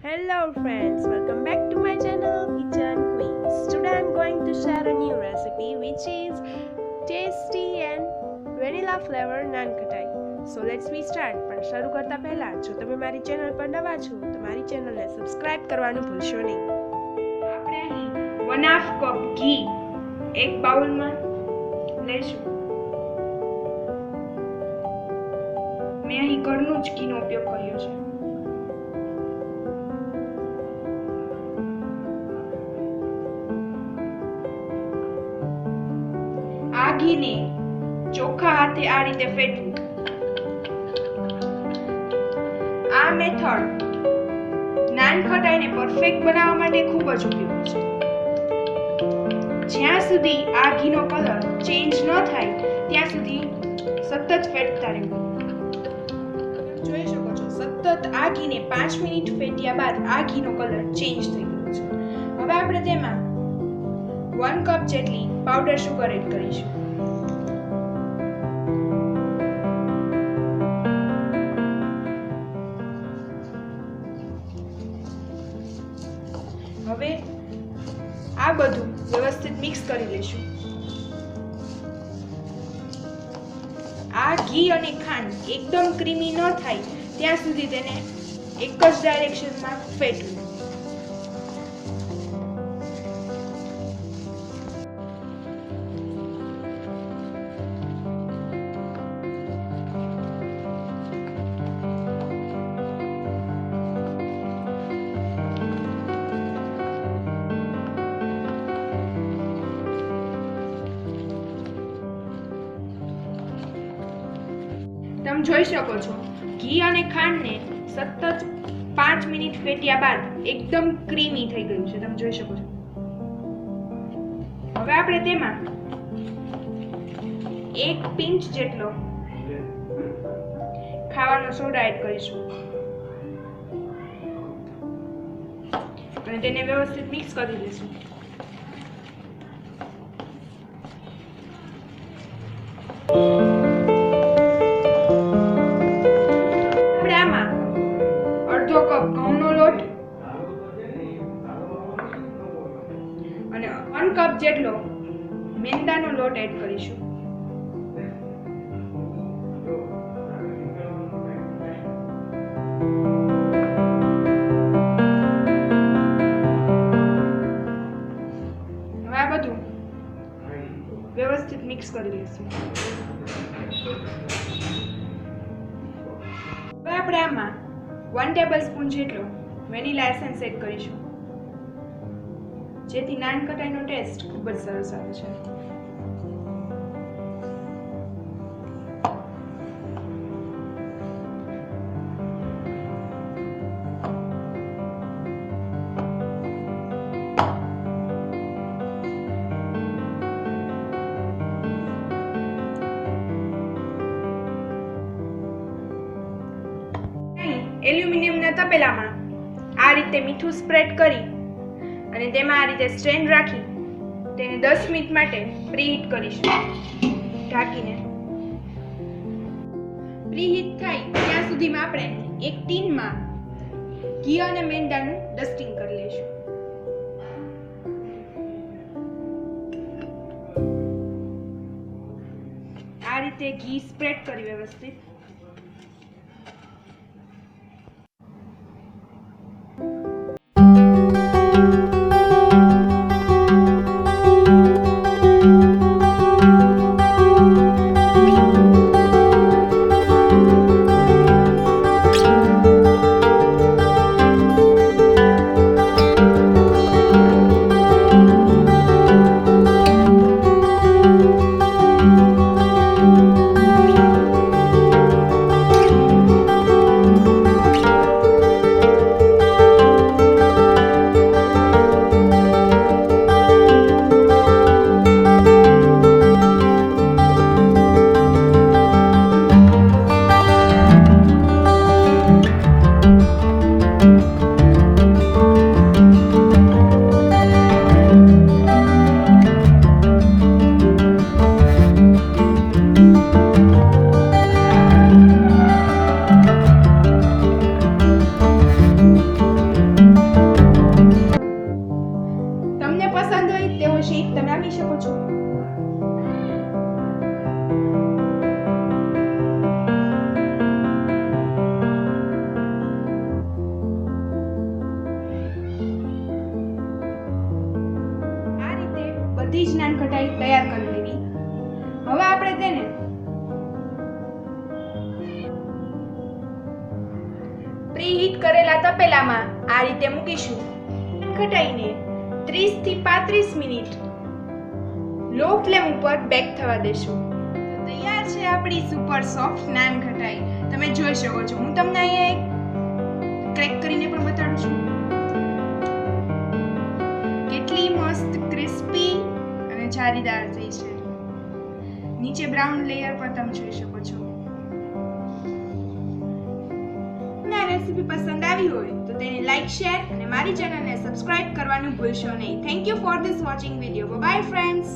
Hello friends, welcome back to my channel Kitchen Queens. Today I'm going to share a new recipe which is tasty and vanilla flavor Nankhatai. So let's be start. પણ શરૂ કરતા પહેલા જો તમે મારી channel પર નવા છો તો મારી ચેનલને સબસ્ક્રાઇબ કરવાનું ભૂલશો નહીં. આપણે અહીં 1/2 કપ ઘી એક બાઉલમાં લઈશું. મેં અહીં ઘરનું જ ઘીનો ઉપયોગ કર્યો છે. આ ઘીને ચોખ્ખા હાથે આ રીતે ફેટવું. આ મેથડ નાનખટાઈને પરફેક્ટ બનાવવા માટે ખૂબ જ ઉપયોગી છે. જ્યાં સુધી આ ઘીનો કલર ચેન્જ ન થાય ત્યાં સુધી સતત ફેટતા રહેવું. જોઈ શકો છો સતત આ ઘીને 5 મિનિટ ફેટ્યા બાદ આ ઘીનો કલર ચેન્જ થઈ ગયો છે. હવે આપણે તેમાં 1 કપ જેટલી પાવડર સુગર એડ કરીશું. હવે આ બધું વ્યવસ્થિત મિક્સ કરી લેશું. આ ઘી અને ખાંડ એકદમ ક્રીમી ન થાય ત્યાં સુધી તેને એક જ ડાયરેક્શનમાં ફેટવું. તમે જોઈ શકો છો ઘી અને ખાંડને સતત 5 મિનિટ ફેટ્યા બાદ એકદમ ક્રીમી થઈ ગયું છે. તમે જોઈ શકો છો. હવે આપણે તેમાં 1 પિંચ જેટલો ખાવાનો સોડા એડ કરીશું અને તેને વ્યવસ્થિત મિક્સ કરી દઈશું. અડધો કપ ઘઉંનો લોટ અને 1 કપ જેટલો મેંદાનો લોટ એડ કરીશું. હવે આ બધું વ્યવસ્થિત મિક્સ કરી લઈશું. હવે આપણે આમાં 1 ટેબલસ્પૂન જેટલો વેનીલા એસેન્સ એડ કરીશું જેથી નાનખટાઈનો ટેસ્ટ ખૂબ જ સરસ આવે છે. એલ્યુમિનિયમના તપેલામાં આ રીતે મીઠું સ્પ્રેડ કરી અને તેમાં આ રીતે સ્ટેન્ડ રાખી તેને 10 મિનિટ માટે પ્રીહીટ કરીશું ઢાંકીને. પ્રીહીટ થાય ત્યાં સુધીમાં આપણે એક ટીનમાં ઘી અને મેંદાનું ડસ્ટિંગ કરી લઈશું. આ રીતે ઘી સ્પ્રેડ કરી વ્યવસ્થિત નાનખટાઈ તૈયાર કરી લેવી. હવે આપણે તેને પ્રીહીટ કરેલા તપેલામાં આ રીતે મૂકીશું. નાનખટાઈને 30 થી 35 મિનિટ લો ફ્લેમ ઉપર બેક થવા દેશું. તો તૈયાર છે આપણી સુપર સોફ્ટ નાનખટાઈ. તમે જોઈ શકો છો. હું તમને અહીંયા એક ક્રેક કરીને પણ બતાડું છું. કેટલી મસ્ત ક્રિસ્પી અને જારીદાર થઈ છે. નીચે બ્રાઉન લેયર પણ તમે જોઈ શકો છો. આ રેસીપી પસંદ આવી હોય તો તેને લાઈક, શેર અને મારી ચેનલને સબસ્ક્રાઇબ કરવાનું ભૂલશો નહીં. Thank you for this watching video. By friends.